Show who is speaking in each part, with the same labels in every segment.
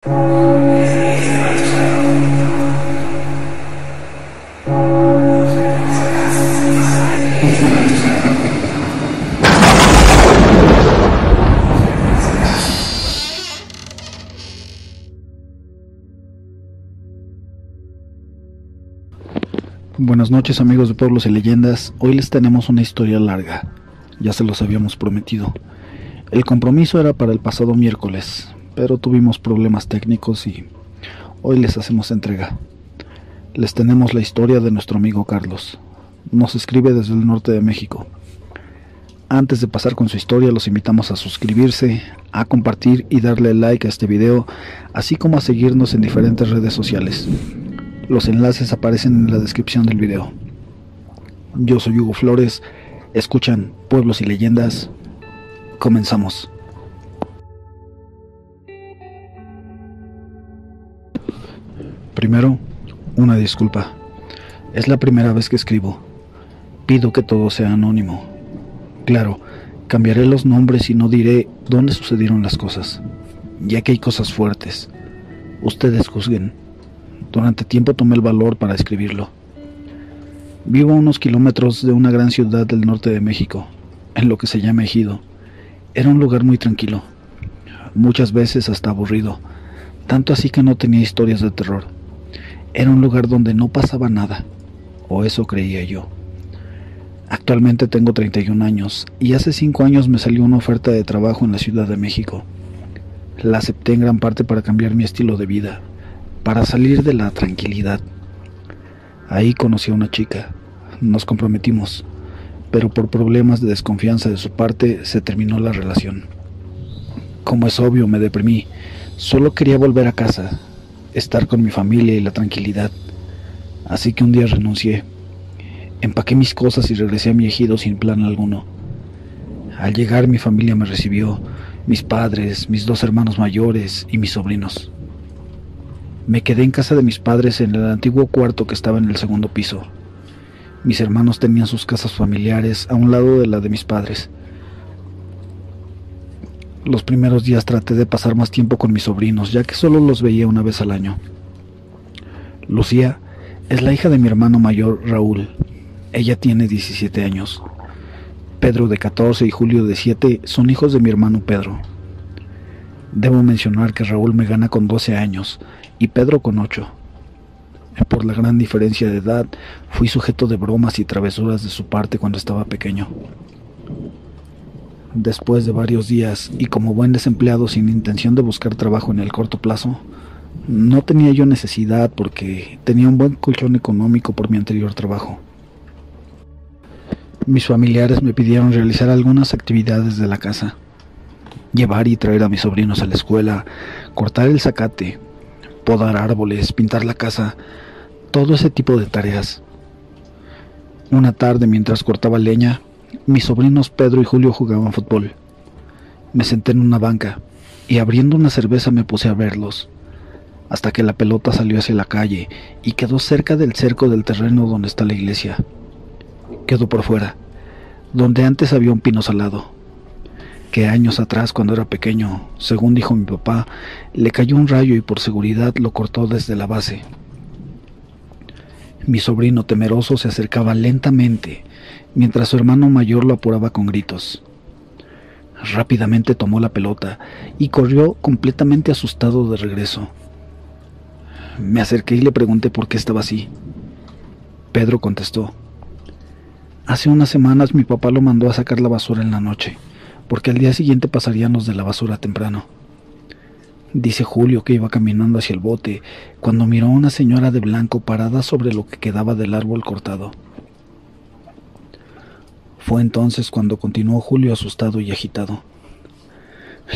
Speaker 1: Buenas noches, amigos de Pueblos y Leyendas. Hoy les tenemos una historia larga. Ya se los habíamos prometido. El compromiso era para el pasado miércoles, pero tuvimos problemas técnicos y hoy les hacemos entrega. Les tenemos la historia de nuestro amigo Carlos. Nos escribe desde el norte de México. Antes de pasar con su historia, los invitamos a suscribirse, a compartir y darle like a este video, así como a seguirnos en diferentes redes sociales. Los enlaces aparecen en la descripción del video. Yo soy Hugo Flores. Escuchan Pueblos y Leyendas. Comenzamos. Primero, una disculpa. Es la primera vez que escribo. Pido que todo sea anónimo. Claro, cambiaré los nombres y no diré dónde sucedieron las cosas, ya que hay cosas fuertes. Ustedes juzguen. Durante tiempo tomé el valor para escribirlo. Vivo a unos kilómetros de una gran ciudad del norte de México, en lo que se llama Ejido. Era un lugar muy tranquilo, muchas veces hasta aburrido, tanto así que no tenía historias de terror. Era un lugar donde no pasaba nada, o eso creía yo. Actualmente tengo 31 años y hace 5 años me salió una oferta de trabajo en la Ciudad de México. La acepté en gran parte para cambiar mi estilo de vida, para salir de la tranquilidad. Ahí conocí a una chica, nos comprometimos, pero por problemas de desconfianza de su parte se terminó la relación. Como es obvio, me deprimí, solo quería volver a casa, estar con mi familia y la tranquilidad, así que un día renuncié. Empaqué mis cosas y regresé a mi ejido sin plan alguno. Al llegar mi familia me recibió, mis padres, mis 2 hermanos mayores y mis sobrinos. Me quedé en casa de mis padres en el antiguo cuarto que estaba en el segundo piso. Mis hermanos tenían sus casas familiares a un lado de la de mis padres. Los primeros días traté de pasar más tiempo con mis sobrinos, ya que solo los veía una vez al año. Lucía es la hija de mi hermano mayor, Raúl. Ella tiene 17 años. Pedro, de 14, y Julio, de 7, son hijos de mi hermano Pedro. Debo mencionar que Raúl me gana con 12 años y Pedro con 8. Por la gran diferencia de edad, fui sujeto de bromas y travesuras de su parte cuando estaba pequeño. Después de varios días, y como buen desempleado sin intención de buscar trabajo en el corto plazo, no tenía yo necesidad porque tenía un buen colchón económico por mi anterior trabajo. Mis familiares me pidieron realizar algunas actividades de la casa. Llevar y traer a mis sobrinos a la escuela, cortar el zacate, podar árboles, pintar la casa, todo ese tipo de tareas. Una tarde, mientras cortaba leña, mis sobrinos Pedro y Julio jugaban fútbol. Me senté en una banca y abriendo una cerveza me puse a verlos, hasta que la pelota salió hacia la calle y quedó cerca del cerco del terreno donde está la iglesia. Quedó por fuera, donde antes había un pino salado, que años atrás, cuando era pequeño, según dijo mi papá, le cayó un rayo y por seguridad lo cortó desde la base. Mi sobrino temeroso se acercaba lentamente, mientras su hermano mayor lo apuraba con gritos. Rápidamente tomó la pelota y corrió completamente asustado de regreso. Me acerqué y le pregunté por qué estaba así. Pedro contestó: hace unas semanas mi papá lo mandó a sacar la basura en la noche, porque al día siguiente pasarían los de la basura temprano. Dice Julio que iba caminando hacia el bote cuando miró a una señora de blanco parada sobre lo que quedaba del árbol cortado. Fue entonces cuando continuó Julio asustado y agitado.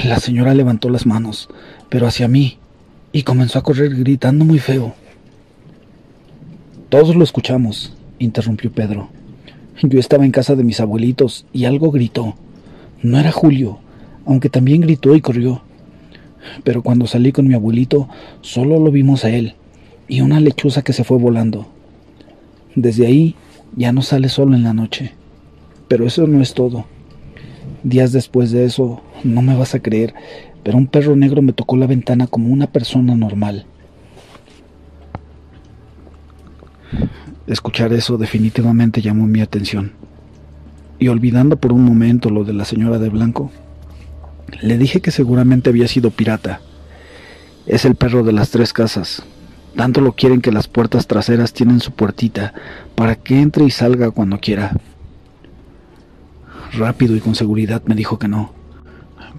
Speaker 1: La señora levantó las manos, pero hacia mí, y comenzó a correr gritando muy feo. Todos lo escuchamos, interrumpió Pedro. Yo estaba en casa de mis abuelitos y algo gritó. No era Julio, aunque también gritó y corrió. Pero cuando salí con mi abuelito, solo lo vimos a él y una lechuza que se fue volando. Desde ahí ya no sale solo en la noche. Pero eso no es todo. Días después de eso, no me vas a creer, pero un perro negro me tocó la ventana como una persona normal. Escuchar eso definitivamente llamó mi atención, y olvidando por un momento lo de la señora de blanco, le dije que seguramente había sido Pirata. Es el perro de las 3 casas. Tanto lo quieren que las puertas traseras tienen su puertita para que entre y salga cuando quiera. Rápido y con seguridad me dijo que no,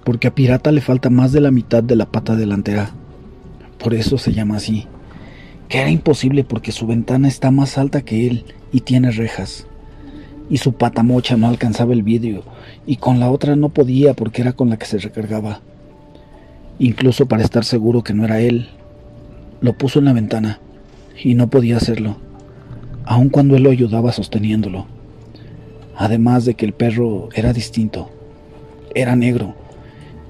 Speaker 1: porque a Pirata le falta más de la mitad de la pata delantera. Por eso se llama así. Que era imposible porque su ventana está más alta que él y tiene rejas. Y su pata mocha no alcanzaba el vidrio, y con la otra no podía porque era con la que se recargaba. Incluso para estar seguro que no era él, lo puso en la ventana, y no podía hacerlo, aun cuando él lo ayudaba sosteniéndolo. Además de que el perro era distinto, era negro,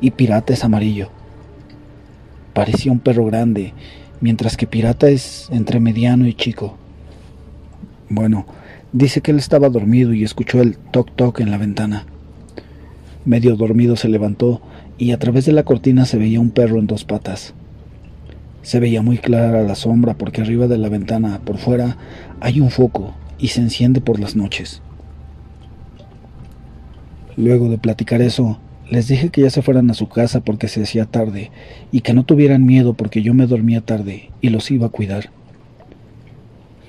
Speaker 1: y Pirata es amarillo. Parecía un perro grande, mientras que Pirata es entre mediano y chico. Bueno, dice que él estaba dormido y escuchó el toc-toc en la ventana. Medio dormido se levantó y a través de la cortina se veía un perro en 2 patas. Se veía muy clara la sombra porque arriba de la ventana, por fuera, hay un foco y se enciende por las noches. Luego de platicar eso, les dije que ya se fueran a su casa porque se hacía tarde y que no tuvieran miedo porque yo me dormía tarde y los iba a cuidar.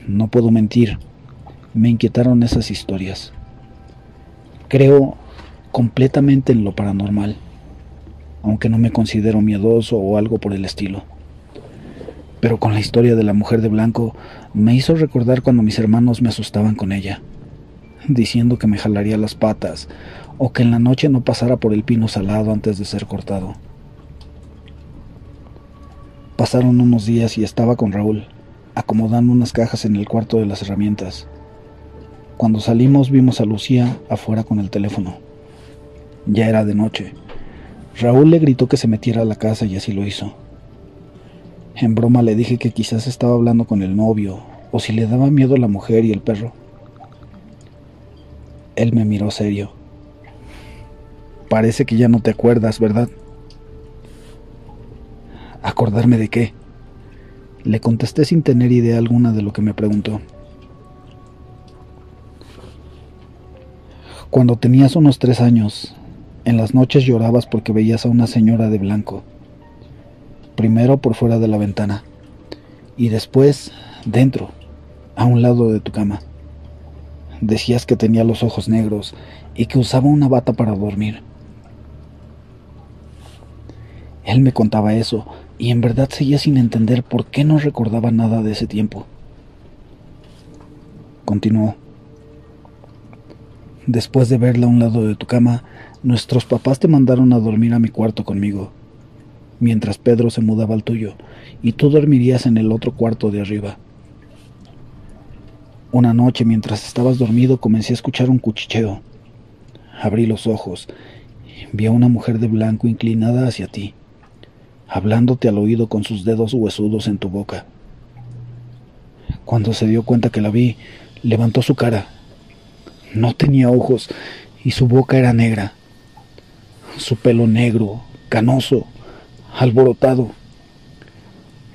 Speaker 1: No puedo mentir, me inquietaron esas historias. Creo completamente en lo paranormal, aunque no me considero miedoso o algo por el estilo. Pero con la historia de la mujer de blanco me hizo recordar cuando mis hermanos me asustaban con ella, diciendo que me jalaría las patas o que en la noche no pasara por el pino salado antes de ser cortado. Pasaron unos días y estaba con Raúl, acomodando unas cajas en el cuarto de las herramientas. Cuando salimos vimos a Lucía afuera con el teléfono. Ya era de noche. Raúl le gritó que se metiera a la casa y así lo hizo. En broma le dije que quizás estaba hablando con el novio o si le daba miedo la mujer y el perro. Él me miró serio. Parece que ya no te acuerdas, ¿verdad? ¿Acordarme de qué? Le contesté sin tener idea alguna de lo que me preguntó. Cuando tenías unos 3 años, en las noches llorabas porque veías a una señora de blanco. Primero por fuera de la ventana y después dentro, a un lado de tu cama. Decías que tenía los ojos negros y que usaba una bata para dormir. Él me contaba eso y en verdad seguía sin entender por qué no recordaba nada de ese tiempo. Continuó. Después de verla a un lado de tu cama, nuestros papás te mandaron a dormir a mi cuarto conmigo, mientras Pedro se mudaba al tuyo, y tú dormirías en el otro cuarto de arriba. Una noche, mientras estabas dormido, comencé a escuchar un cuchicheo. Abrí los ojos. Vi a una mujer de blanco inclinada hacia ti, hablándote al oído con sus dedos huesudos en tu boca. Cuando se dio cuenta que la vi, levantó su cara. No tenía ojos y su boca era negra. Su pelo negro, canoso, alborotado.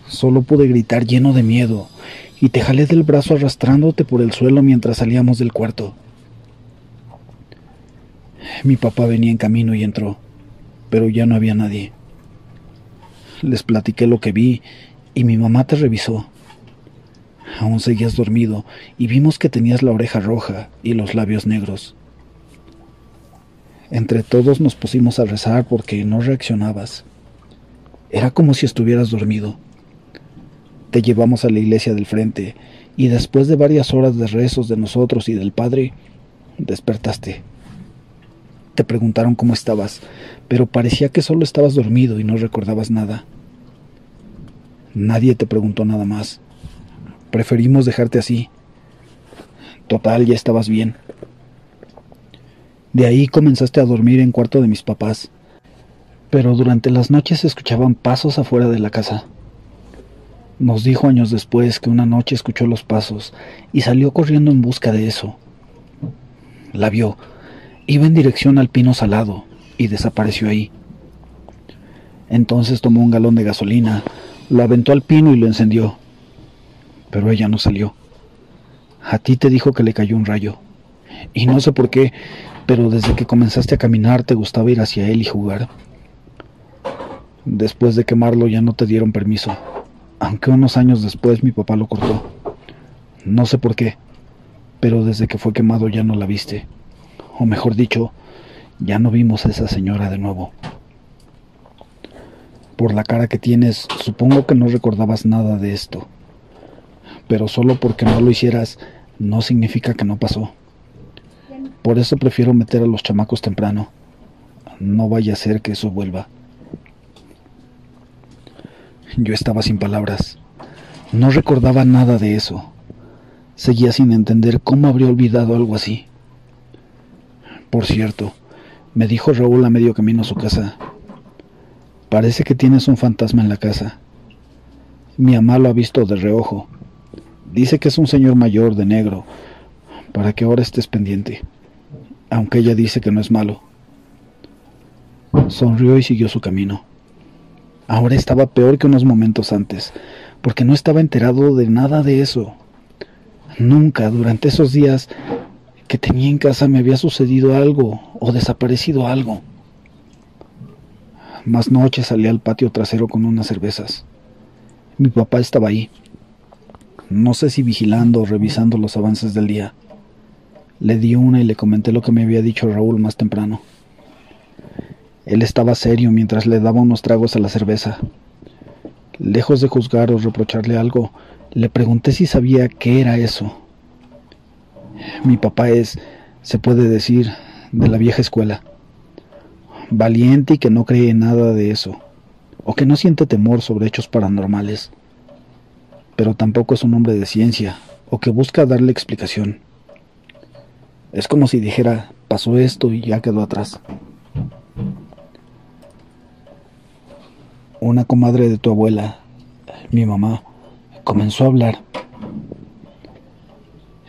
Speaker 1: Solo pude gritar lleno de miedo y te jalé del brazo arrastrándote por el suelo mientras salíamos del cuarto. Mi papá venía en camino y entró, pero ya no había nadie. Les platiqué lo que vi y mi mamá te revisó. Aún seguías dormido y vimos que tenías la oreja roja y los labios negros. Entre todos nos pusimos a rezar porque no reaccionabas. Era como si estuvieras dormido. Te llevamos a la iglesia del frente y después de varias horas de rezos de nosotros y del padre, despertaste. Te preguntaron cómo estabas, pero parecía que solo estabas dormido y no recordabas nada. Nadie te preguntó nada más. Preferimos dejarte así. Total, ya estabas bien. De ahí comenzaste a dormir en cuarto de mis papás, pero durante las noches se escuchaban pasos afuera de la casa. Nos dijo años después que una noche escuchó los pasos y salió corriendo en busca de eso. La vio. Iba en dirección al pino salado y desapareció ahí. Entonces tomó un galón de gasolina, lo aventó al pino y lo encendió. Pero ella no salió. A ti te dijo que le cayó un rayo. Y no sé por qué, pero desde que comenzaste a caminar te gustaba ir hacia él y jugar. Después de quemarlo ya no te dieron permiso, aunque unos años después mi papá lo cortó. No sé por qué, pero desde que fue quemado ya no la viste. O mejor dicho, ya no vimos a esa señora de nuevo. Por la cara que tienes, supongo que no recordabas nada de esto. Pero solo porque no lo hicieras, no significa que no pasó. Por eso prefiero meter a los chamacos temprano. No vaya a ser que eso vuelva. Yo estaba sin palabras. No recordaba nada de eso. Seguía sin entender cómo habría olvidado algo así. Por cierto, me dijo Raúl a medio camino a su casa: parece que tienes un fantasma en la casa. Mi mamá lo ha visto de reojo. Dice que es un señor mayor de negro, para que ahora estés pendiente, aunque ella dice que no es malo. Sonrió y siguió su camino. Ahora estaba peor que unos momentos antes, porque no estaba enterado de nada de eso. Nunca durante esos días que tenía en casa me había sucedido algo o desaparecido algo. Más noche salí al patio trasero con unas cervezas. Mi papá estaba ahí. No sé si vigilando o revisando los avances del día. Le di una y le comenté lo que me había dicho Raúl más temprano. Él estaba serio mientras le daba unos tragos a la cerveza. Lejos de juzgar o reprocharle algo, le pregunté si sabía qué era eso. Mi papá es, se puede decir, de la vieja escuela. Valiente y que no cree en nada de eso, o que no siente temor sobre hechos paranormales. Pero tampoco es un hombre de ciencia, o que busca darle explicación. Es como si dijera, pasó esto y ya quedó atrás. Una comadre de tu abuela, mi mamá, comenzó a hablar.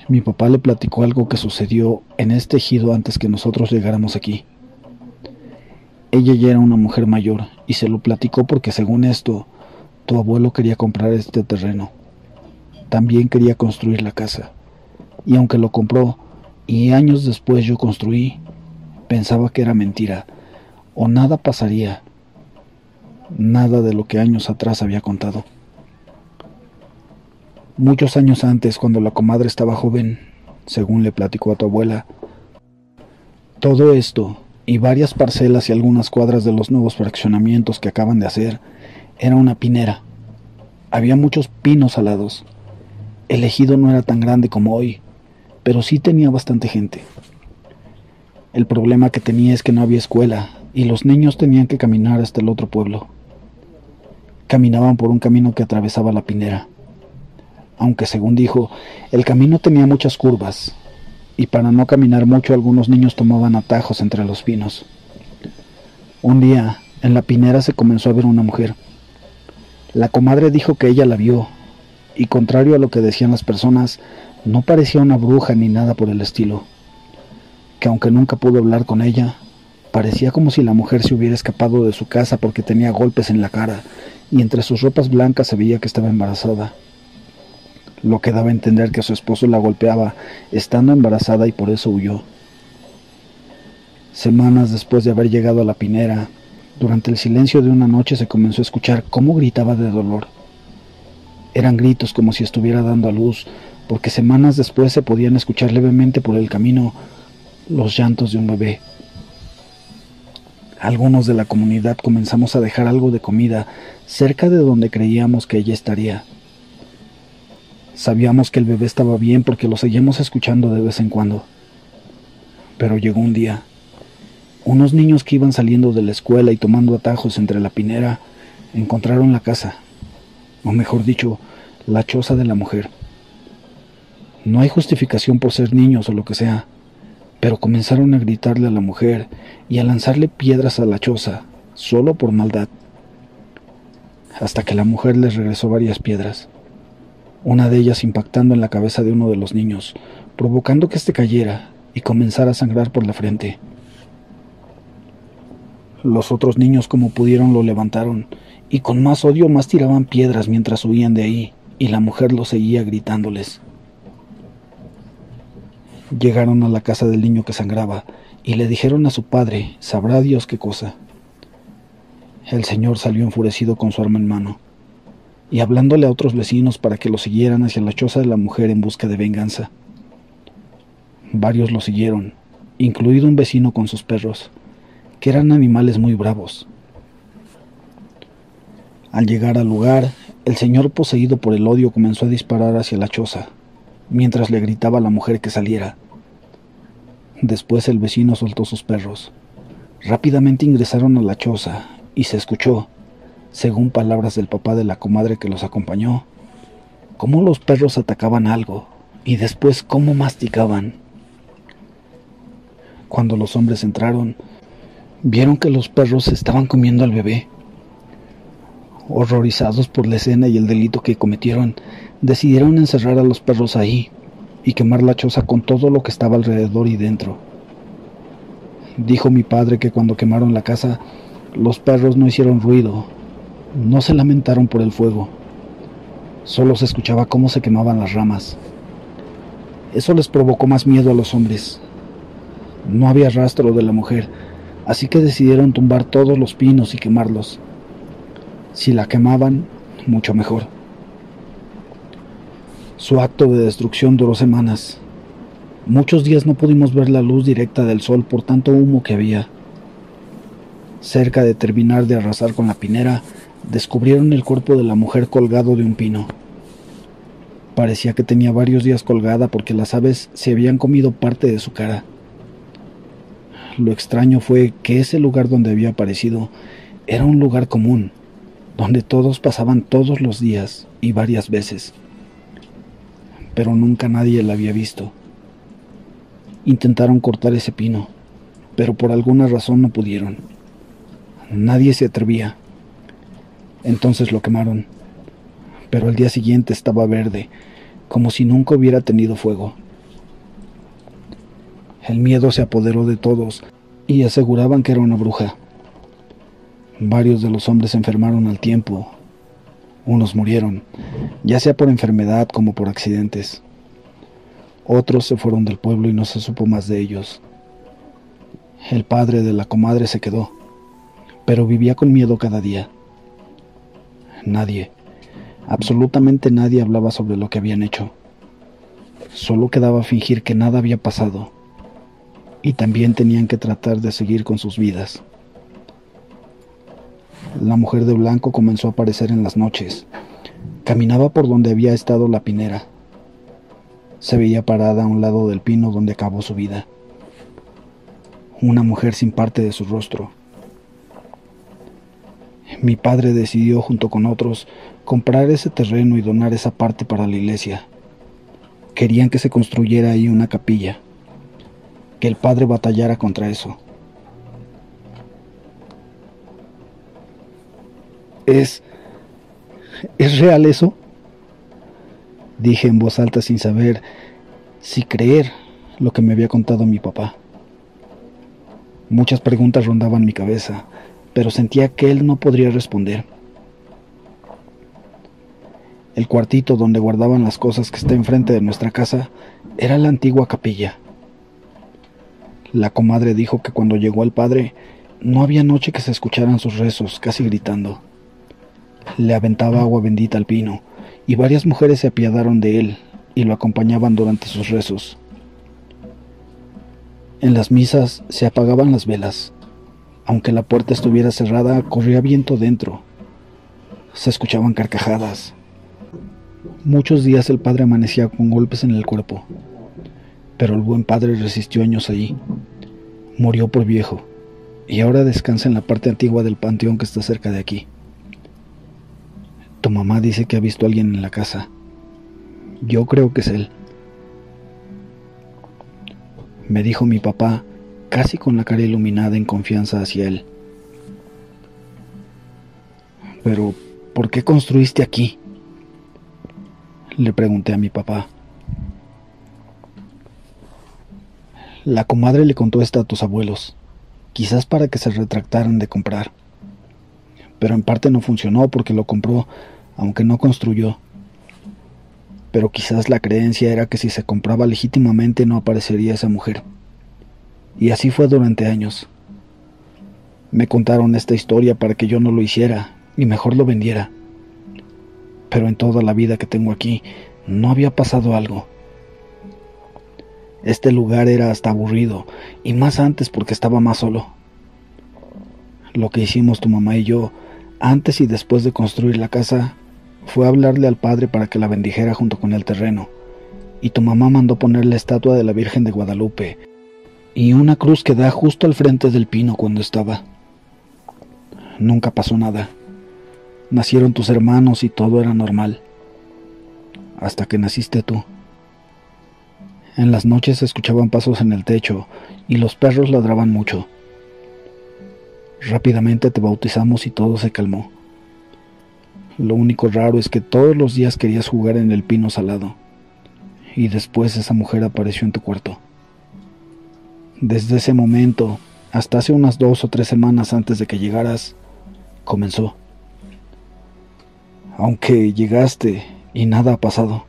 Speaker 1: Mi papá le platicó algo que sucedió en este ejido antes que nosotros llegáramos aquí. Ella ya era una mujer mayor y se lo platicó porque según esto, tu abuelo quería comprar este terreno. También quería construir la casa. Y aunque lo compró y años después yo construí, pensaba que era mentira o nada pasaría. Nada de lo que años atrás había contado. Muchos años antes, cuando la comadre estaba joven, según le platicó a tu abuela, todo esto y varias parcelas y algunas cuadras de los nuevos fraccionamientos que acaban de hacer era una pinera. Había muchos pinos alados. El ejido no era tan grande como hoy, pero sí tenía bastante gente. El problema que tenía es que no había escuela y los niños tenían que caminar hasta el otro pueblo. Caminaban por un camino que atravesaba la pinera. Aunque según dijo, el camino tenía muchas curvas, y para no caminar mucho algunos niños tomaban atajos entre los pinos. Un día, en la pinera se comenzó a ver una mujer. La comadre dijo que ella la vio, y contrario a lo que decían las personas, no parecía una bruja ni nada por el estilo. Que aunque nunca pudo hablar con ella, parecía como si la mujer se hubiera escapado de su casa porque tenía golpes en la cara, y entre sus ropas blancas se veía que estaba embarazada. Lo que daba a entender que su esposo la golpeaba estando embarazada y por eso huyó. Semanas después de haber llegado a la pinera, durante el silencio de una noche se comenzó a escuchar cómo gritaba de dolor. Eran gritos como si estuviera dando a luz, porque semanas después se podían escuchar levemente por el camino los llantos de un bebé. Algunos de la comunidad comenzamos a dejar algo de comida cerca de donde creíamos que ella estaría. Sabíamos que el bebé estaba bien porque lo seguíamos escuchando de vez en cuando. Pero llegó un día. Unos niños que iban saliendo de la escuela y tomando atajos entre la pinera encontraron la casa, o mejor dicho, la choza de la mujer. No hay justificación por ser niños o lo que sea, pero comenzaron a gritarle a la mujer y a lanzarle piedras a la choza, solo por maldad, hasta que la mujer les regresó varias piedras, una de ellas impactando en la cabeza de uno de los niños, provocando que éste cayera y comenzara a sangrar por la frente. Los otros niños, como pudieron, lo levantaron, y con más odio más tiraban piedras mientras huían de ahí, y la mujer lo seguía gritándoles. Llegaron a la casa del niño que sangraba, y le dijeron a su padre, sabrá Dios qué cosa. El señor salió enfurecido con su arma en mano, y hablándole a otros vecinos para que lo siguieran hacia la choza de la mujer en busca de venganza. Varios lo siguieron, incluido un vecino con sus perros, que eran animales muy bravos. Al llegar al lugar, el señor, poseído por el odio, comenzó a disparar hacia la choza, mientras le gritaba a la mujer que saliera. Después el vecino soltó sus perros. Rápidamente ingresaron a la choza y se escuchó, según palabras del papá de la comadre que los acompañó, cómo los perros atacaban algo y después cómo masticaban. Cuando los hombres entraron, vieron que los perros estaban comiendo al bebé. Horrorizados por la escena y el delito que cometieron, decidieron encerrar a los perros ahí y quemar la choza con todo lo que estaba alrededor y dentro. Dijo mi padre que cuando quemaron la casa, los perros no hicieron ruido, no se lamentaron por el fuego. Solo se escuchaba cómo se quemaban las ramas. Eso les provocó más miedo a los hombres. No había rastro de la mujer, así que decidieron tumbar todos los pinos y quemarlos. Si la quemaban, mucho mejor. Su acto de destrucción duró semanas. Muchos días no pudimos ver la luz directa del sol por tanto humo que había. Cerca de terminar de arrasar con la pinera, descubrieron el cuerpo de la mujer colgado de un pino. Parecía que tenía varios días colgada porque las aves se habían comido parte de su cara. Lo extraño fue que ese lugar donde había aparecido era un lugar común, donde todos pasaban todos los días y varias veces. Pero nunca nadie la había visto. Intentaron cortar ese pino, pero por alguna razón no pudieron. Nadie se atrevía. Entonces lo quemaron, pero al día siguiente estaba verde, como si nunca hubiera tenido fuego. El miedo se apoderó de todos y aseguraban que era una bruja. Varios de los hombres se enfermaron al tiempo. Unos murieron, ya sea por enfermedad como por accidentes. Otros se fueron del pueblo y no se supo más de ellos. El padre de la comadre se quedó, pero vivía con miedo cada día. Nadie, absolutamente nadie hablaba sobre lo que habían hecho. Solo quedaba fingir que nada había pasado, y también tenían que tratar de seguir con sus vidas. La mujer de blanco comenzó a aparecer en las noches. Caminaba por donde había estado la pinera. Se veía parada a un lado del pino donde acabó su vida. Una mujer sin parte de su rostro. Mi padre decidió, junto con otros, comprar ese terreno y donar esa parte para la iglesia. Querían que se construyera ahí una capilla, que el padre batallara contra eso. ¿Es real eso?, dije en voz alta sin saber si creer lo que me había contado mi papá. Muchas preguntas rondaban mi cabeza, pero sentía que él no podría responder. El cuartito donde guardaban las cosas que está enfrente de nuestra casa era la antigua capilla. La comadre dijo que cuando llegó el padre, no había noche que se escucharan sus rezos, casi gritando. Le aventaba agua bendita al pino, y varias mujeres se apiadaron de él y lo acompañaban durante sus rezos. En las misas se apagaban las velas. Aunque la puerta estuviera cerrada, corría viento dentro. Se escuchaban carcajadas. Muchos días el padre amanecía con golpes en el cuerpo, pero el buen padre resistió años allí. Murió por viejo, y ahora descansa en la parte antigua del panteón que está cerca de aquí. Tu mamá dice que ha visto a alguien en la casa. Yo creo que es él, me dijo mi papá, casi con la cara iluminada en confianza hacia él. Pero, ¿por qué construiste aquí?, le pregunté a mi papá. La comadre le contó esto a tus abuelos. quizás para que se retractaran de comprar. Pero en parte no funcionó porque lo compró, aunque no construyó. Pero quizás la creencia era que si se compraba legítimamente no aparecería esa mujer. Y así fue durante años. Me contaron esta historia para que yo no lo hiciera, y mejor lo vendiera. Pero en toda la vida que tengo aquí, no había pasado algo. Este lugar era hasta aburrido, y más antes porque estaba más solo. Lo que hicimos tu mamá y yo, antes y después de construir la casa, fue hablarle al padre para que la bendijera junto con el terreno, y tu mamá mandó poner la estatua de la Virgen de Guadalupe, y una cruz que da justo al frente del pino cuando estaba. Nunca pasó nada. Nacieron tus hermanos y todo era normal. Hasta que naciste tú. En las noches se escuchaban pasos en el techo y los perros ladraban mucho. Rápidamente te bautizamos y todo se calmó. Lo único raro es que todos los días querías jugar en el pino salado. Y después esa mujer apareció en tu cuarto. Desde ese momento, hasta hace unas 2 o 3 semanas antes de que llegaras, comenzó. Aunque llegaste y nada ha pasado.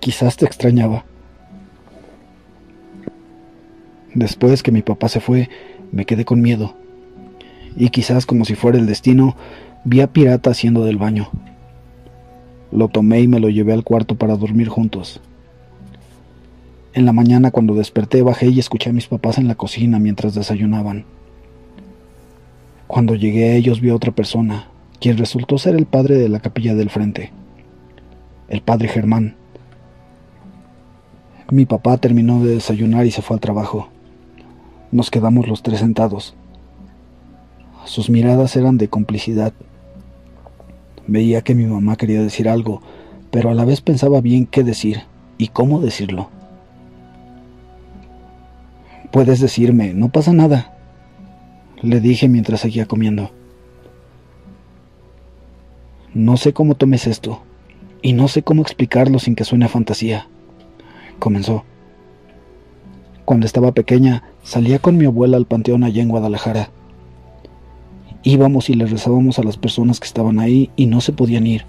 Speaker 1: Quizás te extrañaba. Después que mi papá se fue, me quedé con miedo. Y quizás como si fuera el destino, vi a Pirata haciendo del baño. Lo tomé y me lo llevé al cuarto para dormir juntos. En la mañana cuando desperté bajé y escuché a mis papás en la cocina mientras desayunaban. Cuando llegué a ellos vi a otra persona, quien resultó ser el padre de la capilla del frente, el padre Germán. Mi papá terminó de desayunar y se fue al trabajo. Nos quedamos los 3 sentados. Sus miradas eran de complicidad. Veía que mi mamá quería decir algo, pero a la vez pensaba bien qué decir y cómo decirlo. Puedes decirme, no pasa nada, le dije mientras seguía comiendo. No sé cómo tomes esto, y no sé cómo explicarlo sin que suene a fantasía, comenzó. Cuando estaba pequeña, salía con mi abuela al panteón allá en Guadalajara. Íbamos y le rezábamos a las personas que estaban ahí y no se podían ir.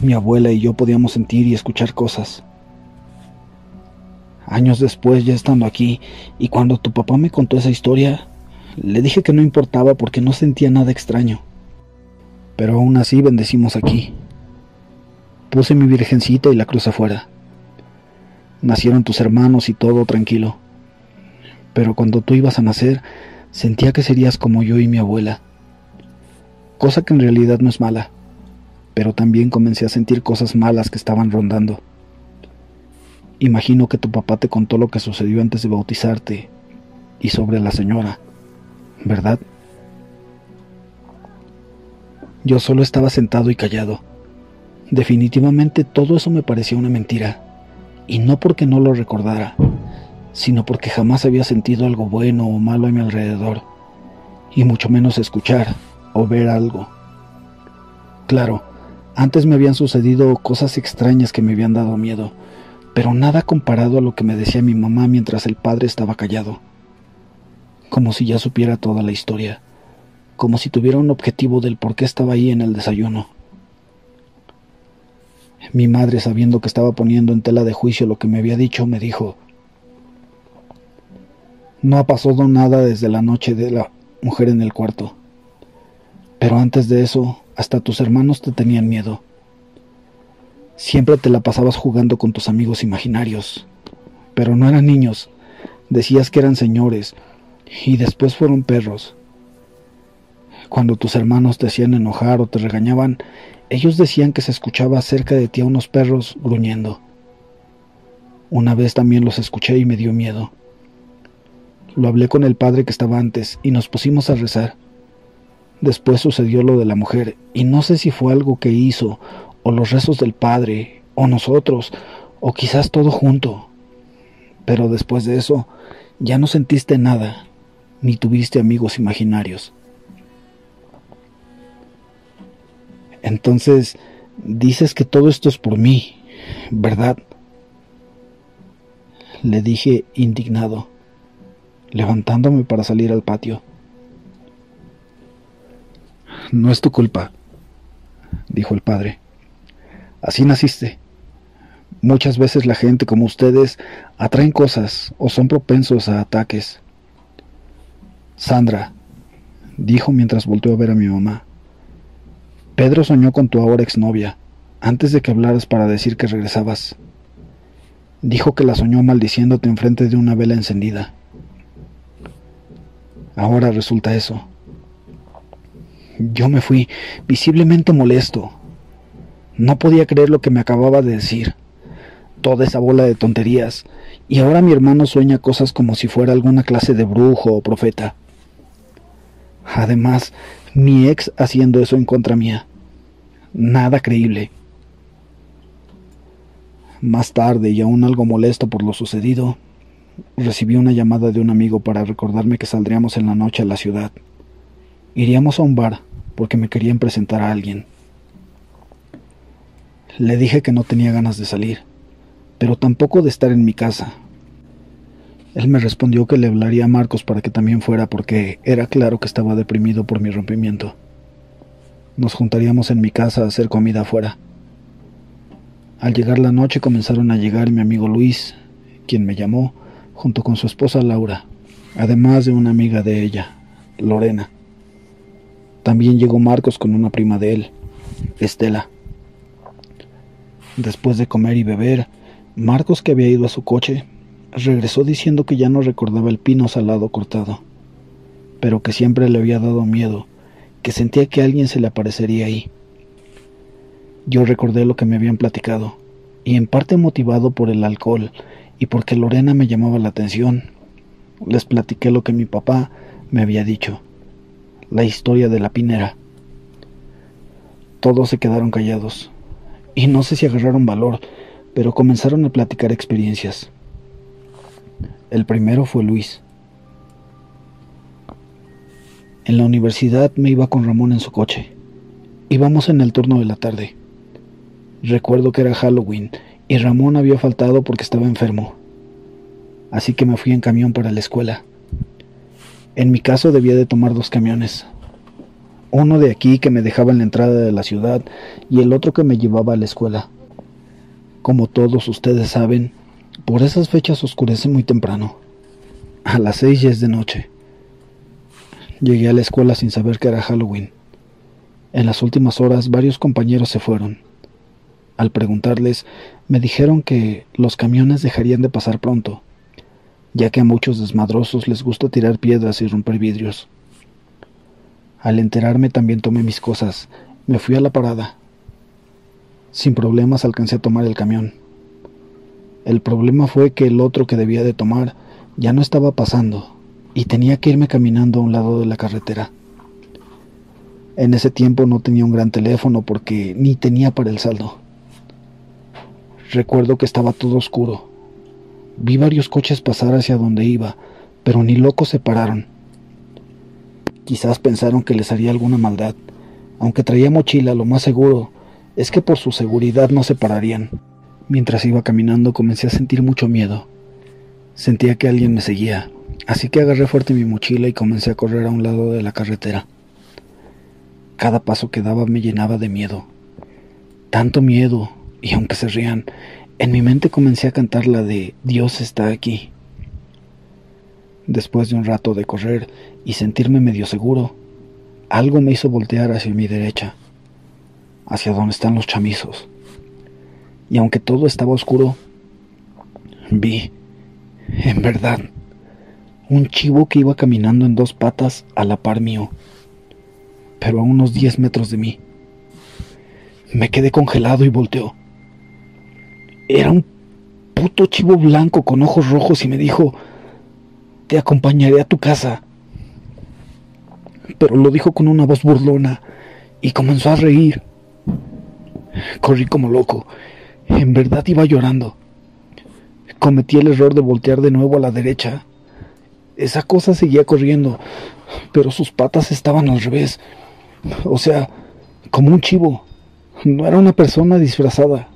Speaker 1: Mi abuela y yo podíamos sentir y escuchar cosas. Años después, ya estando aquí, y cuando tu papá me contó esa historia, le dije que no importaba porque no sentía nada extraño. Pero aún así bendecimos aquí. Puse mi virgencita y la cruz afuera. Nacieron tus hermanos y todo tranquilo. Pero cuando tú ibas a nacer, sentía que serías como yo y mi abuela. Cosa que en realidad no es mala, pero también comencé a sentir cosas malas que estaban rondando. Imagino que tu papá te contó lo que sucedió antes de bautizarte y sobre la señora, ¿verdad? Yo solo estaba sentado y callado. Definitivamente todo eso me parecía una mentira, y no porque no lo recordara, sino porque jamás había sentido algo bueno o malo a mi alrededor, y mucho menos escuchar o ver algo. Claro, antes me habían sucedido cosas extrañas que me habían dado miedo, pero nada comparado a lo que me decía mi mamá mientras el padre estaba callado. Como si ya supiera toda la historia, como si tuviera un objetivo del por qué estaba ahí en el desayuno. Mi madre, sabiendo que estaba poniendo en tela de juicio lo que me había dicho, me dijo: no ha pasado nada desde la noche de la mujer en el cuarto, pero antes de eso, hasta tus hermanos te tenían miedo. Siempre te la pasabas jugando con tus amigos imaginarios, pero no eran niños, decías que eran señores, y después fueron perros. Cuando tus hermanos te hacían enojar o te regañaban, ellos decían que se escuchaba cerca de ti a unos perros gruñendo. Una vez también los escuché y me dio miedo. Lo hablé con el padre que estaba antes y nos pusimos a rezar. Después sucedió lo de la mujer, y no sé si fue algo que hizo, o los rezos del padre, o nosotros, o quizás todo junto. Pero después de eso, ya no sentiste nada, ni tuviste amigos imaginarios. Entonces, dices que todo esto es por mí, ¿verdad? Le dije indignado. levantándome para salir al patio. No es tu culpa, dijo el padre. Así naciste. Muchas veces la gente como ustedes atraen cosas o son propensos a ataques. Sandra, dijo mientras volteó a ver a mi mamá. Pedro soñó con tu ahora exnovia, antes de que hablaras para decir que regresabas. Dijo que la soñó maldiciéndote enfrente de una vela encendida. Ahora resulta eso. Yo me fui, visiblemente molesto. No podía creer lo que me acababa de decir. Toda esa bola de tonterías, y ahora mi hermano sueña cosas como si fuera alguna clase de brujo o profeta. Además, mi ex haciendo eso en contra mía. Nada creíble. Más tarde, y aún algo molesto por lo sucedido, recibí una llamada de un amigo para recordarme que saldríamos en la noche a la ciudad. Iríamos a un bar, porque me querían presentar a alguien. Le dije que no tenía ganas de salir, pero tampoco de estar en mi casa. Él me respondió que le hablaría a Marcos para que también fuera, porque era claro que estaba deprimido por mi rompimiento. Nos juntaríamos en mi casa a hacer comida afuera. Al llegar la noche comenzaron a llegar mi amigo Luis, quien me llamó, junto con su esposa Laura, además de una amiga de ella, Lorena. También llegó Marcos con una prima de él, Estela. Después de comer y beber, Marcos, que había ido a su coche, regresó diciendo que ya no recordaba el pino salado cortado, pero que siempre le había dado miedo, que sentía que alguien se le aparecería ahí. Yo recordé lo que me habían platicado, y en parte motivado por el alcohol y porque Lorena me llamaba la atención, les platiqué lo que mi papá me había dicho, la historia de la pinera. Todos se quedaron callados, y no sé si agarraron valor, pero comenzaron a platicar experiencias. El primero fue Luis. En la universidad me iba con Ramón en su coche. Íbamos en el turno de la tarde. Recuerdo que era Halloween y Ramón había faltado porque estaba enfermo. Así que me fui en camión para la escuela. En mi caso debía de tomar 2 camiones. Uno de aquí que me dejaba en la entrada de la ciudad y el otro que me llevaba a la escuela. Como todos ustedes saben, por esas fechas oscurece muy temprano. A las 6 ya es de noche. Llegué a la escuela sin saber que era Halloween. En las últimas horas varios compañeros se fueron. Al preguntarles, me dijeron que los camiones dejarían de pasar pronto, ya que a muchos desmadrosos les gusta tirar piedras y romper vidrios. Al enterarme también tomé mis cosas, me fui a la parada. Sin problemas alcancé a tomar el camión. El problema fue que el otro que debía de tomar ya no estaba pasando y tenía que irme caminando a un lado de la carretera. En ese tiempo no tenía un gran teléfono porque ni tenía para el saldo. Recuerdo que estaba todo oscuro. Vi varios coches pasar hacia donde iba, pero ni locos se pararon. Quizás pensaron que les haría alguna maldad. Aunque traía mochila, lo más seguro es que por su seguridad no se pararían. Mientras iba caminando comencé a sentir mucho miedo. Sentía que alguien me seguía, así que agarré fuerte mi mochila y comencé a correr a un lado de la carretera. Cada paso que daba me llenaba de miedo. Tanto miedo, y aunque se rían, en mi mente comencé a cantar la de Dios está aquí. Después de un rato de correr y sentirme medio seguro, algo me hizo voltear hacia mi derecha, hacia donde están los chamizos. Y aunque todo estaba oscuro, vi, en verdad, un chivo que iba caminando en 2 patas a la par mío, pero a unos 10 metros de mí. Me quedé congelado y volteó. Era un puto chivo blanco con ojos rojos y me dijo: te acompañaré a tu casa. Pero lo dijo con una voz burlona y comenzó a reír. Corrí como loco. En verdad iba llorando. Cometí el error de voltear de nuevo a la derecha. Esa cosa seguía corriendo, pero sus patas estaban al revés. O sea, como un chivo. No era una persona disfrazada.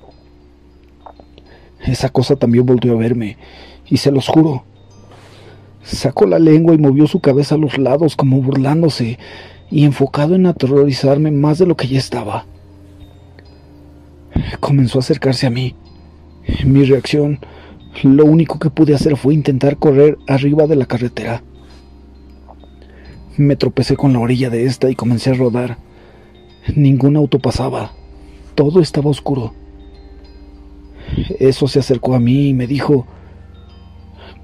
Speaker 1: Esa cosa también volvió a verme, y se los juro, Sacó la lengua y movió su cabeza a los lados como burlándose y enfocado en aterrorizarme más de lo que ya estaba. Comenzó a acercarse a mí. Mi reacción, lo único que pude hacer fue intentar correr arriba de la carretera. Me tropecé con la orilla de esta y comencé a rodar. Ningún auto pasaba. Todo estaba oscuro. Eso se acercó a mí y me dijo: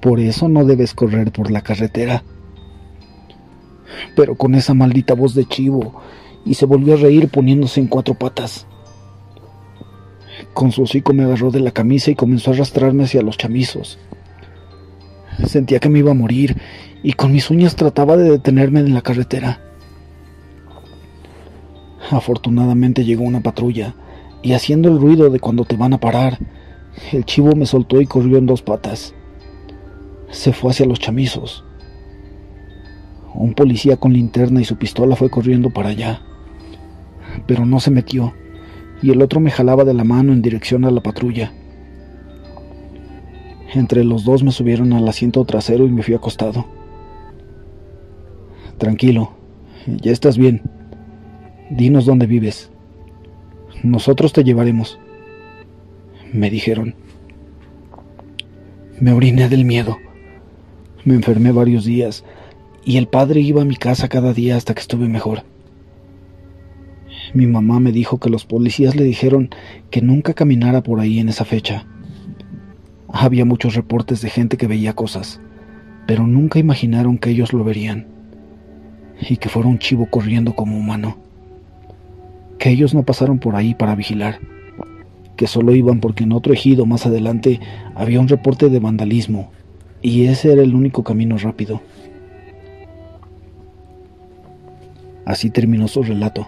Speaker 1: por eso no debes correr por la carretera. Pero con esa maldita voz de chivo, y se volvió a reír poniéndose en 4 patas. Con su hocico me agarró de la camisa y comenzó a arrastrarme hacia los chamizos. Sentía que me iba a morir y con mis uñas trataba de detenerme en la carretera. Afortunadamente llegó una patrulla y, haciendo el ruido de cuando te van a parar, el chivo me soltó y corrió en 2 patas. Se fue hacia los chamizos. Un policía con linterna y su pistola fue corriendo para allá, pero no se metió, y el otro me jalaba de la mano en dirección a la patrulla. Entre los dos me subieron al asiento trasero y me fui acostado. Tranquilo, ya estás bien. Dinos dónde vives. Nosotros te llevaremos, me dijeron. Me oriné del miedo. Me enfermé varios días y el padre iba a mi casa cada día hasta que estuve mejor. Mi mamá me dijo que los policías le dijeron que nunca caminara por ahí en esa fecha. Había muchos reportes de gente que veía cosas, pero nunca imaginaron que ellos lo verían, y que fuera un chivo corriendo como humano. Que ellos no pasaron por ahí para vigilar, que solo iban porque en otro ejido más adelante había un reporte de vandalismo, y ese era el único camino rápido. Así terminó su relato.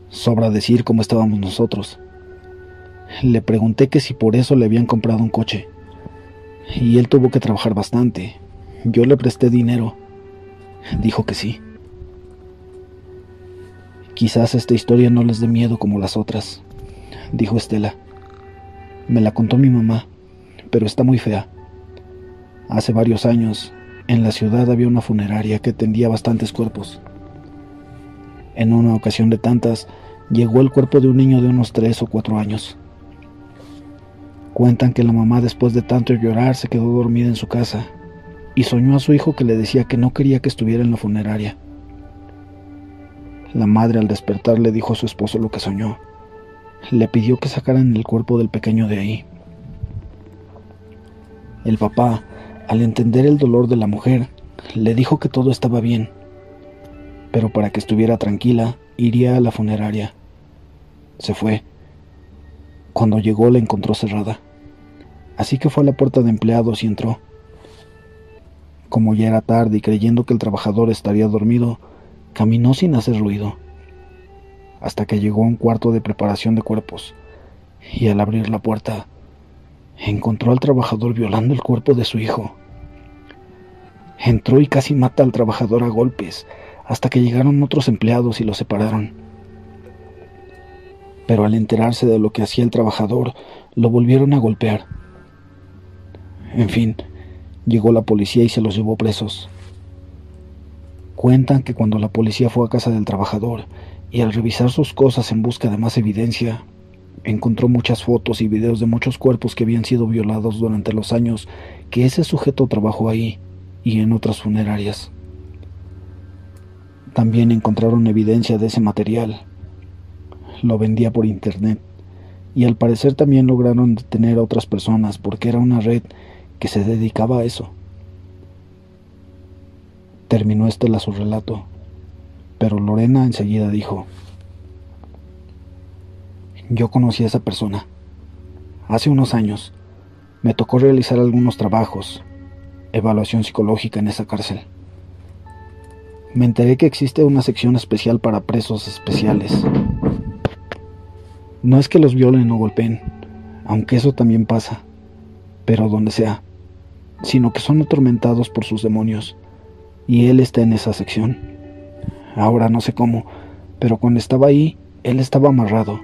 Speaker 1: Sobra decir cómo estábamos nosotros. Le pregunté que si por eso le habían comprado un coche, y él tuvo que trabajar bastante. Yo le presté dinero. Dijo que sí. Quizás esta historia no les dé miedo como las otras, dijo Estela. Me la contó mi mamá, pero está muy fea. Hace varios años, en la ciudad había una funeraria que tendía bastantes cuerpos. En una ocasión de tantas, llegó el cuerpo de un niño de unos 3 o 4 años. Cuentan que la mamá, después de tanto llorar, se quedó dormida en su casa y soñó a su hijo que le decía que no quería que estuviera en la funeraria. La madre, al despertar, le dijo a su esposo lo que soñó. Le pidió que sacaran el cuerpo del pequeño de ahí. El papá, al entender el dolor de la mujer, le dijo que todo estaba bien, pero para que estuviera tranquila, iría a la funeraria. Se fue. Cuando llegó, la encontró cerrada, así que fue a la puerta de empleados y entró. Como ya era tarde y creyendo que el trabajador estaría dormido, caminó sin hacer ruido, hasta que llegó a un cuarto de preparación de cuerpos, y al abrir la puerta, encontró al trabajador violando el cuerpo de su hijo. Entró y casi mata al trabajador a golpes, hasta que llegaron otros empleados y lo separaron. Pero al enterarse de lo que hacía el trabajador, lo volvieron a golpear. En fin, llegó la policía y se los llevó presos. Cuentan que cuando la policía fue a casa del trabajador y al revisar sus cosas en busca de más evidencia, encontró muchas fotos y videos de muchos cuerpos que habían sido violados durante los años que ese sujeto trabajó ahí y en otras funerarias. También encontraron evidencia de ese material. Lo vendía por internet y al parecer también lograron detener a otras personas porque era una red que se dedicaba a eso. Terminó Estela su relato, pero Lorena enseguida dijo: yo conocí a esa persona. Hace unos años me tocó realizar algunos trabajos, evaluación psicológica en esa cárcel. Me enteré que existe una sección especial para presos especiales. No es que los violen o golpeen, aunque eso también pasa, pero donde sea, sino que son atormentados por sus demonios, y él está en esa sección. Ahora no sé cómo, pero cuando estaba ahí, él estaba amarrado,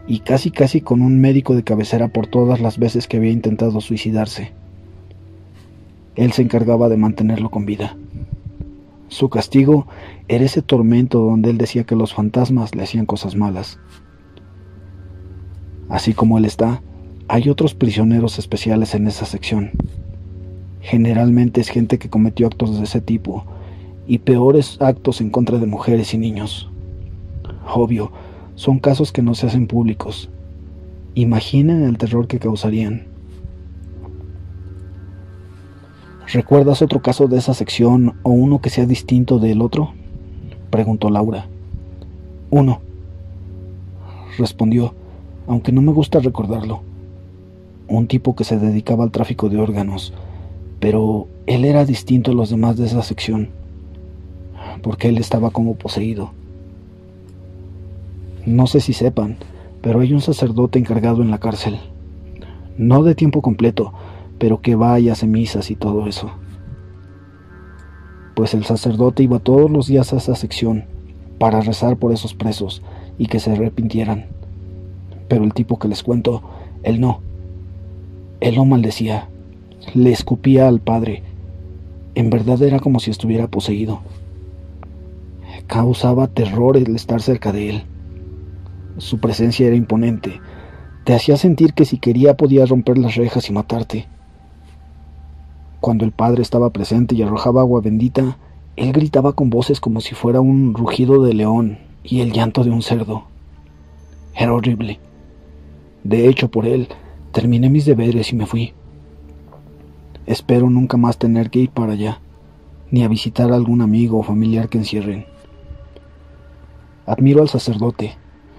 Speaker 1: y casi con un médico de cabecera por todas las veces que había intentado suicidarse. Él se encargaba de mantenerlo con vida. Su castigo era ese tormento donde él decía que los fantasmas le hacían cosas malas. Así como él está, hay otros prisioneros especiales en esa sección. Generalmente es gente que cometió actos de ese tipo y peores actos en contra de mujeres y niños. Obvio, son casos que no se hacen públicos. Imaginen el terror que causarían. ¿Recuerdas otro caso de esa sección o uno que sea distinto del otro?, preguntó Laura. Uno, respondió, aunque no me gusta recordarlo. Un tipo que se dedicaba al tráfico de órganos, pero él era distinto a los demás de esa sección, porque él estaba como poseído. No sé si sepan, pero hay un sacerdote encargado en la cárcel. No de tiempo completo, pero que va y hace misas y todo eso. Pues el sacerdote iba todos los días a esa sección para rezar por esos presos y que se arrepintieran. Pero el tipo que les cuento, él no. Él lo maldecía, le escupía al padre. En verdad era como si estuviera poseído. Causaba terror el estar cerca de él. Su presencia era imponente. Te hacía sentir que si quería podía romper las rejas y matarte. Cuando el padre estaba presente y arrojaba agua bendita, él gritaba con voces como si fuera un rugido de león y el llanto de un cerdo. Era horrible. De hecho, por él, terminé mis deberes y me fui. Espero nunca más tener que ir para allá, ni a visitar a algún amigo o familiar que encierren. Admiro al sacerdote,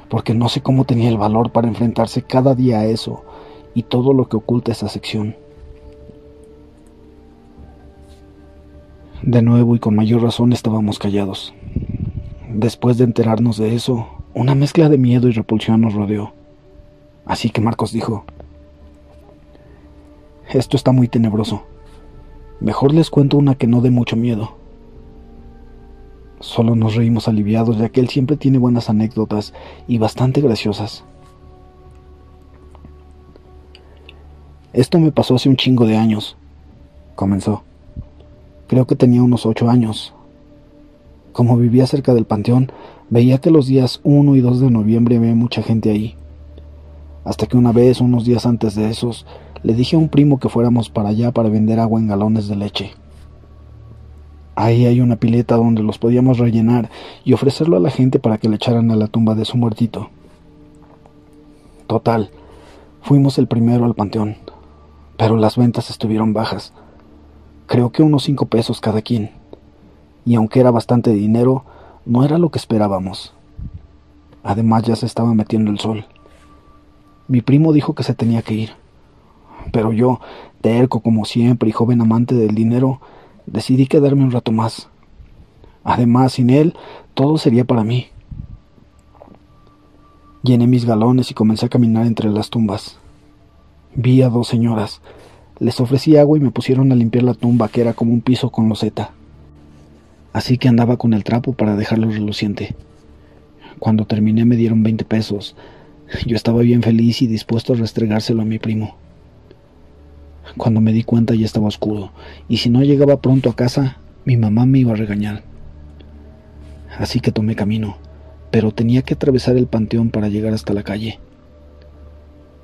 Speaker 1: porque no sé cómo tenía el valor para enfrentarse cada día a eso y todo lo que oculta esa sección. De nuevo y con mayor razón estábamos callados. Después de enterarnos de eso, una mezcla de miedo y repulsión nos rodeó. Así que Marcos dijo: esto está muy tenebroso. Mejor les cuento una que no dé mucho miedo. Solo nos reímos aliviados, ya que él siempre tiene buenas anécdotas y bastante graciosas. Esto me pasó hace un chingo de años, comenzó. Creo que tenía unos 8 años. Como vivía cerca del panteón, veía que los días 1 y 2 de noviembre había mucha gente ahí. Hasta que una vez, unos días antes de esos, le dije a un primo que fuéramos para allá para vender agua en galones de leche. Ahí hay una pileta donde los podíamos rellenar y ofrecerlo a la gente para que le echaran a la tumba de su muertito. Total, fuimos el primero al panteón, pero las ventas estuvieron bajas. Creo que unos 5 pesos cada quien. Y aunque era bastante dinero, no era lo que esperábamos. Además ya se estaba metiendo el sol. Mi primo dijo que se tenía que ir. Pero yo, terco como siempre y joven amante del dinero, decidí quedarme un rato más. Además, sin él, todo sería para mí. Llené mis galones y comencé a caminar entre las tumbas. Vi a 2 señoras. Les ofrecí agua y me pusieron a limpiar la tumba, que era como un piso con loseta. Así que andaba con el trapo para dejarlo reluciente. Cuando terminé me dieron 20 pesos. Yo estaba bien feliz y dispuesto a restregárselo a mi primo. Cuando me di cuenta ya estaba oscuro, y si no llegaba pronto a casa, mi mamá me iba a regañar. Así que tomé camino, pero tenía que atravesar el panteón para llegar hasta la calle.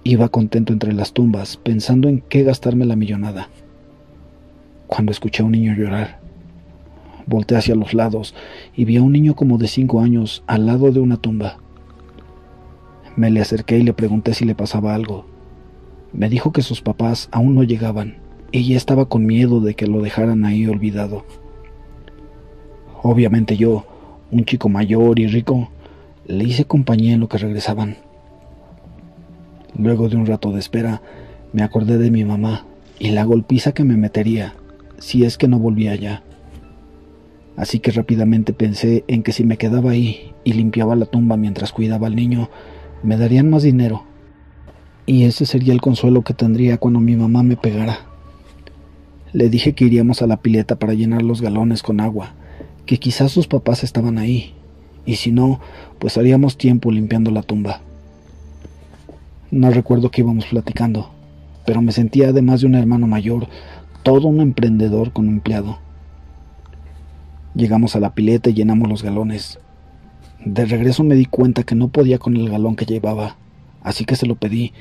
Speaker 1: Iba contento entre las tumbas, pensando en qué gastarme la millonada, cuando escuché a un niño llorar. Volté hacia los lados y vi a un niño como de 5 años al lado de una tumba. Me le acerqué y le pregunté si le pasaba algo. Me dijo que sus papás aún no llegaban y ya estaba con miedo de que lo dejaran ahí olvidado. Obviamente yo, un chico mayor y rico, le hice compañía en lo que regresaban. Luego de un rato de espera, me acordé de mi mamá y la golpiza que me metería si es que no volvía ya. Así que rápidamente pensé en que si me quedaba ahí y limpiaba la tumba mientras cuidaba al niño, me darían más dinero. Y ese sería el consuelo que tendría cuando mi mamá me pegara. Le dije que iríamos a la pileta para llenar los galones con agua, que quizás sus papás estaban ahí, y si no, pues haríamos tiempo limpiando la tumba. No recuerdo qué íbamos platicando, pero me sentía además de un hermano mayor, todo un emprendedor con un empleado. Llegamos a la pileta y llenamos los galones. De regreso me di cuenta que no podía con el galón que llevaba, así que se lo pedí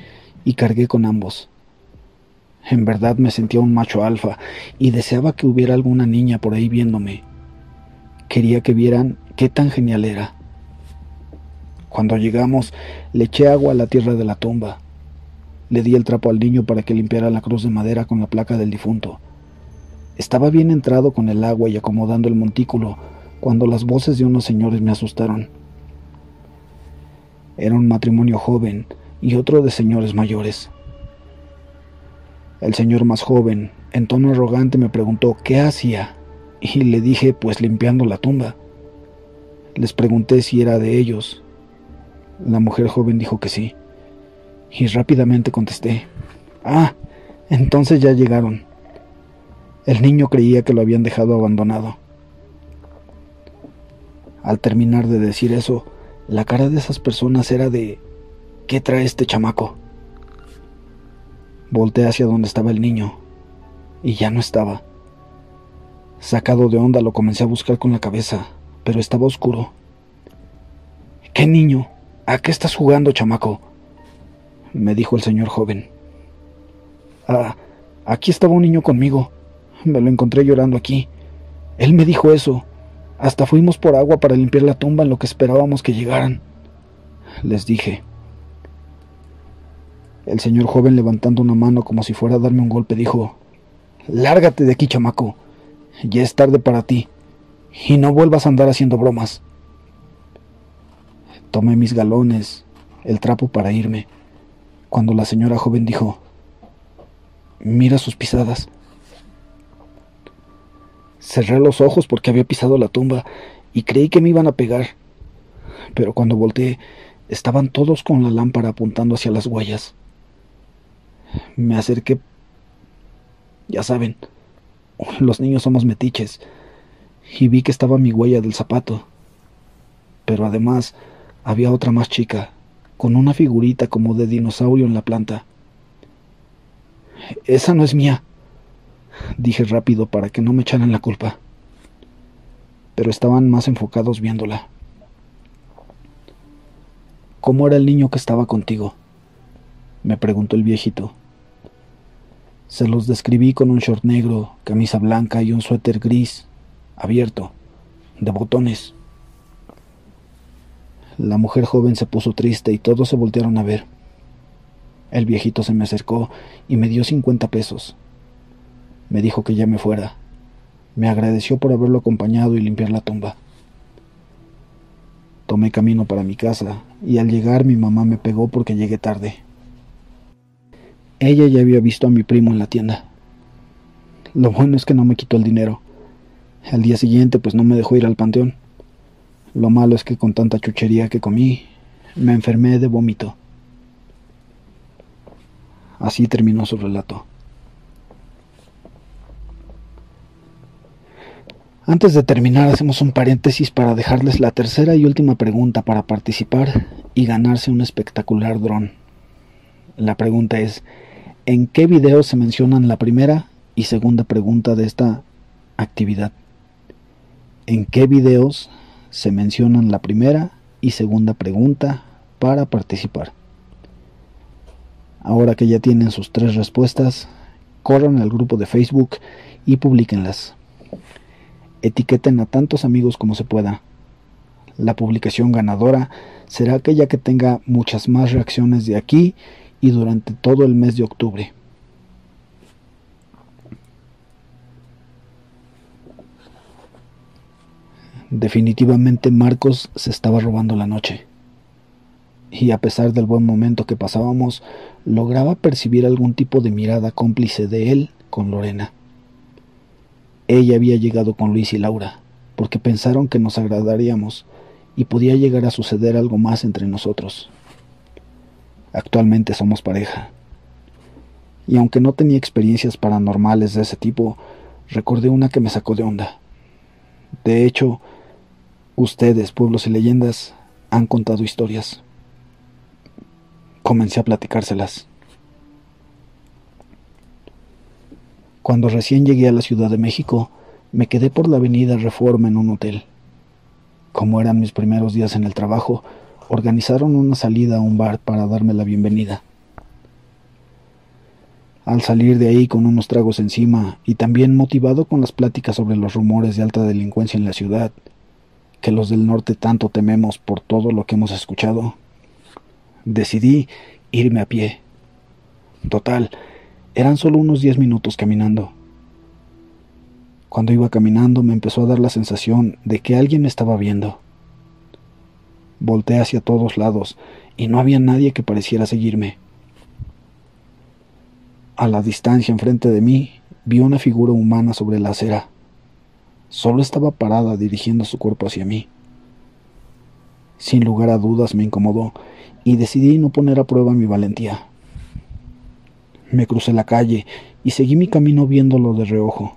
Speaker 1: y cargué con ambos. En verdad me sentía un macho alfa y deseaba que hubiera alguna niña por ahí viéndome. Quería que vieran qué tan genial era. Cuando llegamos, le eché agua a la tierra de la tumba. Le di el trapo al niño para que limpiara la cruz de madera con la placa del difunto. Estaba bien entrado con el agua y acomodando el montículo cuando las voces de unos señores me asustaron. Era un matrimonio joven y otro de señores mayores. El señor más joven, en tono arrogante, me preguntó qué hacía, y le dije, pues limpiando la tumba. Les pregunté si era de ellos. La mujer joven dijo que sí, y rápidamente contesté, «Ah, entonces ya llegaron». El niño creía que lo habían dejado abandonado. Al terminar de decir eso, la cara de esas personas era de «¿Qué trae este chamaco?». Volteé hacia donde estaba el niño, y ya no estaba. Sacado de onda lo comencé a buscar con la cabeza, pero estaba oscuro. «¿Qué niño? ¿A qué estás jugando, chamaco?», me dijo el señor joven. «Ah, aquí estaba un niño conmigo. Me lo encontré llorando aquí. Él me dijo eso. Hasta fuimos por agua para limpiar la tumba en lo que esperábamos que llegaran», les dije. El señor joven, levantando una mano como si fuera a darme un golpe, dijo, «Lárgate de aquí, chamaco. Ya es tarde para ti. Y no vuelvas a andar haciendo bromas». Tomé mis galones, el trapo para irme, cuando la señora joven dijo, «Mira sus pisadas». Cerré los ojos porque había pisado la tumba y creí que me iban a pegar. Pero cuando volteé, estaban todos con la lámpara apuntando hacia las huellas. Me acerqué. Ya saben, los niños somos metiches, y vi que estaba mi huella del zapato. Pero además había otra más chica, con una figurita como de dinosaurio en la planta. «Esa no es mía», dije rápido para que no me echaran la culpa. Pero estaban más enfocados viéndola. «¿Cómo era el niño que estaba contigo?», me preguntó el viejito. Se los describí con un short negro, camisa blanca y un suéter gris, abierto, de botones. La mujer joven se puso triste y todos se voltearon a ver. El viejito se me acercó y me dio 50 pesos. Me dijo que ya me fuera. Me agradeció por haberlo acompañado y limpiar la tumba. Tomé camino para mi casa y al llegar mi mamá me pegó porque llegué tarde. Ella ya había visto a mi primo en la tienda. Lo bueno es que no me quitó el dinero. Al día siguiente pues no me dejó ir al panteón. Lo malo es que con tanta chuchería que comí, me enfermé de vómito. Así terminó su relato. Antes de terminar, hacemos un paréntesis para dejarles la tercera y última pregunta para participar y ganarse un espectacular dron. La pregunta es, ¿en qué video se mencionan la primera y segunda pregunta de esta actividad? ¿En qué videos se mencionan la primera y segunda pregunta para participar? Ahora que ya tienen sus 3 respuestas, corran al grupo de Facebook y publíquenlas. Etiqueten a tantos amigos como se pueda. La publicación ganadora será aquella que tenga muchas más reacciones de aquí y durante todo el mes de octubre. Definitivamente Marcos se estaba robando la noche. Y a pesar del buen momento que pasábamos, lograba percibir algún tipo de mirada cómplice de él con Lorena. Ella había llegado con Luis y Laura, porque pensaron que nos agradaríamos y podía llegar a suceder algo más entre nosotros. Actualmente somos pareja. Y aunque no tenía experiencias paranormales de ese tipo, recordé una que me sacó de onda. De hecho, ustedes, Pueblos y Leyendas, han contado historias. Comencé a platicárselas. Cuando recién llegué a la Ciudad de México, me quedé por la avenida Reforma en un hotel. Como eran mis primeros días en el trabajo, organizaron una salida a un bar para darme la bienvenida. Al salir de ahí con unos tragos encima y también motivado con las pláticas sobre los rumores de alta delincuencia en la ciudad, que los del norte tanto tememos por todo lo que hemos escuchado, decidí irme a pie. Total, eran solo unos 10 minutos caminando. Cuando iba caminando me empezó a dar la sensación de que alguien me estaba viendo. Volteé hacia todos lados y no había nadie que pareciera seguirme. A la distancia enfrente de mí vi una figura humana sobre la acera. Solo estaba parada dirigiendo su cuerpo hacia mí. Sin lugar a dudas me incomodó y decidí no poner a prueba mi valentía. Me crucé la calle y seguí mi camino viéndolo de reojo.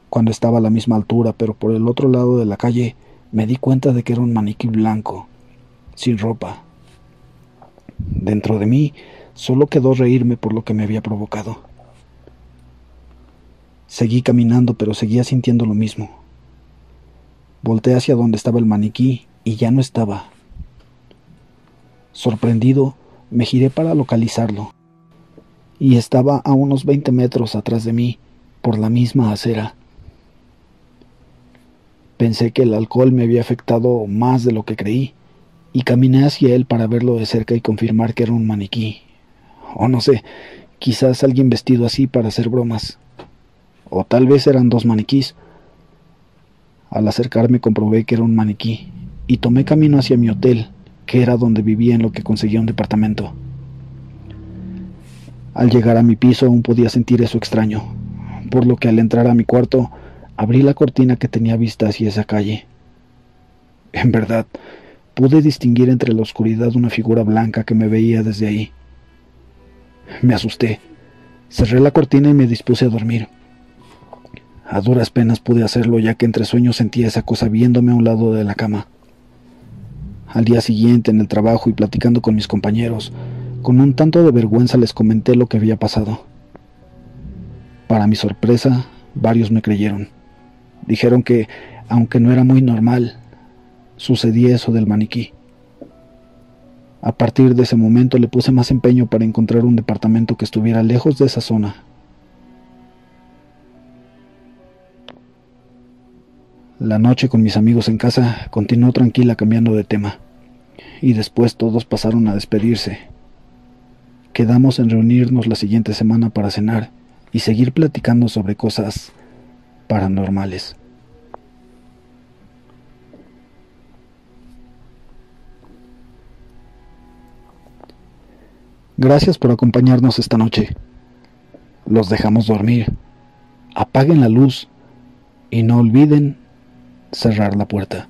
Speaker 1: Cuando estaba a la misma altura, pero por el otro lado de la calle, me di cuenta de que era un maniquí blanco, sin ropa. Dentro de mí solo quedó reírme por lo que me había provocado. Seguí caminando, pero seguía sintiendo lo mismo. Volté hacia donde estaba el maniquí y ya no estaba. Sorprendido, me giré para localizarlo, y estaba a unos 20 metros atrás de mí, por la misma acera. Pensé que el alcohol me había afectado más de lo que creí, y caminé hacia él para verlo de cerca y confirmar que era un maniquí. O no sé, quizás alguien vestido así para hacer bromas. O tal vez eran dos maniquís. Al acercarme comprobé que era un maniquí, y tomé camino hacia mi hotel, que era donde vivía en lo que conseguía un departamento. Al llegar a mi piso aún podía sentir eso extraño, por lo que al entrar a mi cuarto, abrí la cortina que tenía vista hacia esa calle. En verdad, pude distinguir entre la oscuridad una figura blanca que me veía desde ahí. Me asusté, cerré la cortina y me dispuse a dormir. A duras penas pude hacerlo, ya que entre sueños sentía esa cosa viéndome a un lado de la cama. Al día siguiente, en el trabajo y platicando con mis compañeros, con un tanto de vergüenza les comenté lo que había pasado. Para mi sorpresa, varios me creyeron. Dijeron que, aunque no era muy normal, sucedía eso del maniquí. A partir de ese momento le puse más empeño para encontrar un departamento que estuviera lejos de esa zona. La noche con mis amigos en casa continuó tranquila, cambiando de tema, y después todos pasaron a despedirse. Quedamos en reunirnos la siguiente semana para cenar y seguir platicando sobre cosas paranormales. Gracias por acompañarnos esta noche. Los dejamos dormir. Apaguen la luz y no olviden cerrar la puerta.